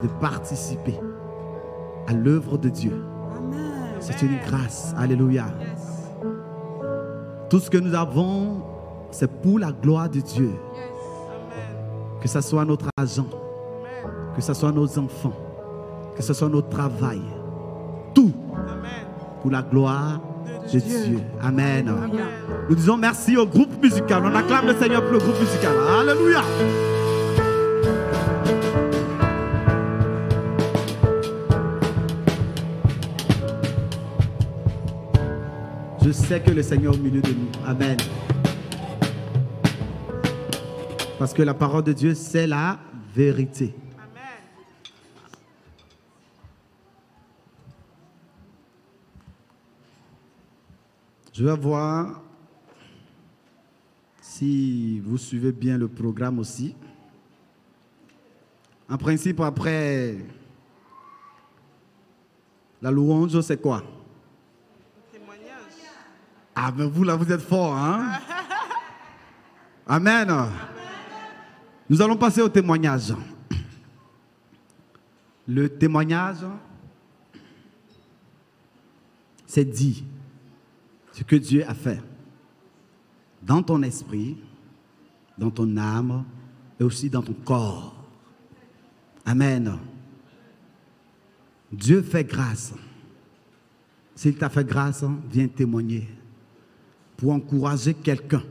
de participer à l'œuvre de Dieu. C'est une grâce. Alléluia. Tout ce que nous avons, c'est pour la gloire de Dieu. Que ce soit notre argent, que ce soit nos enfants, que ce soit notre travail. Tout pour la gloire de Dieu. Amen. Nous disons merci au groupe musical. On acclame le Seigneur pour le groupe musical. Alléluia. Je sais que le Seigneur est au milieu de nous. Amen. Parce que la parole de Dieu, c'est la vérité. Amen. Je vais voir si vous suivez bien le programme aussi. En principe, après la louange, c'est quoi? Ah, mais vous là, vous êtes forts, hein? Amen. Nous allons passer au témoignage. Le témoignage, c'est dit ce que Dieu a fait dans ton esprit, dans ton âme et aussi dans ton corps. Amen. Dieu fait grâce. S'il t'a fait grâce, viens témoigner pour encourager quelqu'un,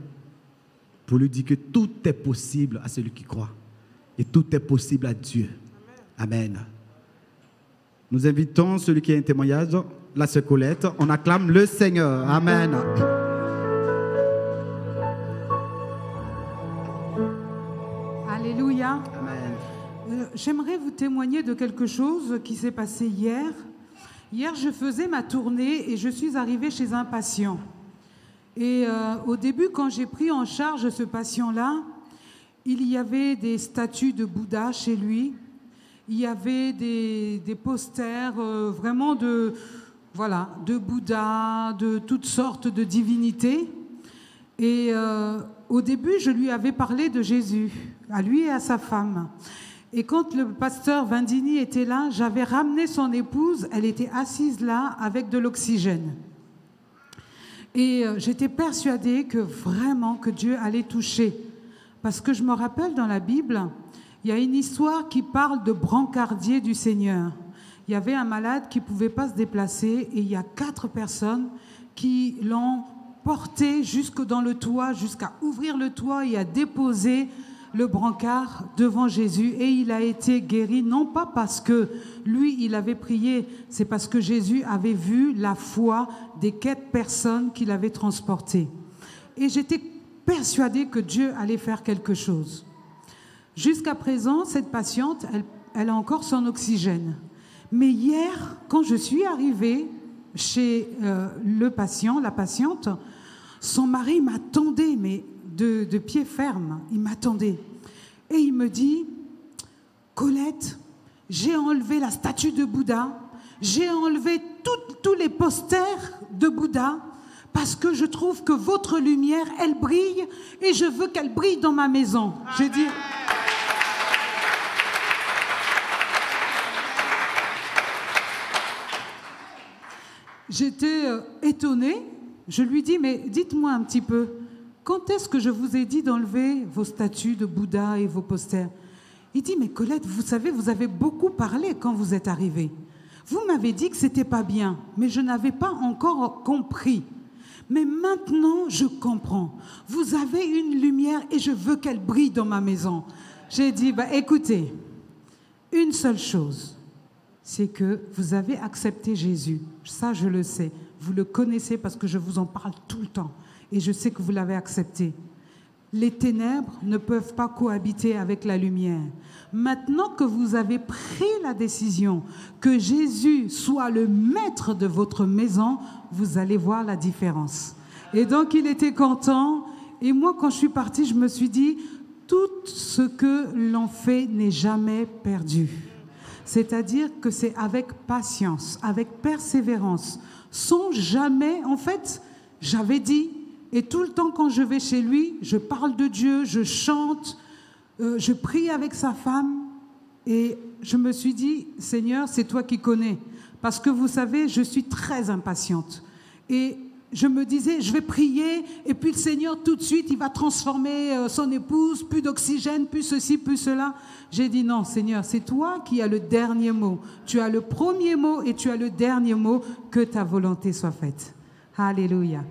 pour lui dire que tout est possible à celui qui croit et tout est possible à Dieu. Amen. Nous invitons celui qui a un témoignage, la sœur Colette. On acclame le Seigneur. Amen. Alléluia. Amen. J'aimerais vous témoigner de quelque chose qui s'est passé hier. Hier, je faisais ma tournée et je suis arrivée chez un patient. Et au début, quand j'ai pris en charge ce patient-là, il y avait des statues de Bouddha chez lui. Il y avait des posters vraiment de Bouddha, de toutes sortes de divinités. Et au début, je lui avais parlé de Jésus, à lui et à sa femme. Et quand le pasteur Vandini était là, j'avais ramené son épouse, elle était assise là avec de l'oxygène. Et j'étais persuadée que vraiment que Dieu allait toucher. Parce que je me rappelle dans la Bible, il y a une histoire qui parle de brancardier du Seigneur. Il y avait un malade qui ne pouvait pas se déplacer et il y a 4 personnes qui l'ont porté jusque dans le toit, jusqu'à ouvrir le toit et à déposer le brancard devant Jésus. Et il a été guéri, non pas parce que lui, il avait prié, c'est parce que Jésus avait vu la foi des 4 personnes qu'il avait transportées. Et j'étais persuadée que Dieu allait faire quelque chose. Jusqu'à présent, cette patiente, elle a encore son oxygène. Mais hier, quand je suis arrivée chez le patient, la patiente, son mari m'attendait, mais de pied ferme, il m'attendait. Et il me dit, Colette, j'ai enlevé la statue de Bouddha, j'ai enlevé tous les posters de Bouddha, parce que je trouve que votre lumière, elle brille, et je veux qu'elle brille dans ma maison. J'ai dit... J'étais étonnée. Je lui dis, mais dites-moi un petit peu, quand est-ce que je vous ai dit d'enlever vos statues de Bouddha et vos posters? Il dit, mais Colette, vous savez, vous avez beaucoup parlé quand vous êtes arrivée. Vous m'avez dit que c'était pas bien, mais je n'avais pas encore compris. Mais maintenant, je comprends. Vous avez une lumière et je veux qu'elle brille dans ma maison. J'ai dit, écoutez, une seule chose, c'est que vous avez accepté Jésus. Ça, je le sais. Vous le connaissez parce que je vous en parle tout le temps. Et je sais que vous l'avez accepté. Les ténèbres ne peuvent pas cohabiter avec la lumière. Maintenant que vous avez pris la décision que Jésus soit le maître de votre maison, vous allez voir la différence. Et donc, il était content. Et moi, quand je suis partie, je me suis dit, tout ce que l'on fait n'est jamais perdu. C'est-à-dire que c'est avec patience, avec persévérance, sans jamais... En fait, j'avais dit, et tout le temps quand je vais chez lui, je parle de Dieu, je chante, je prie avec sa femme, et je me suis dit, Seigneur, c'est toi qui connais. Parce que vous savez, je suis très impatiente. Et je me disais, je vais prier, et puis le Seigneur, tout de suite, il va transformer son épouse, plus d'oxygène, plus ceci, plus cela. J'ai dit, non, Seigneur, c'est toi qui as le dernier mot. Tu as le premier mot et tu as le dernier mot, que ta volonté soit faite. Alléluia.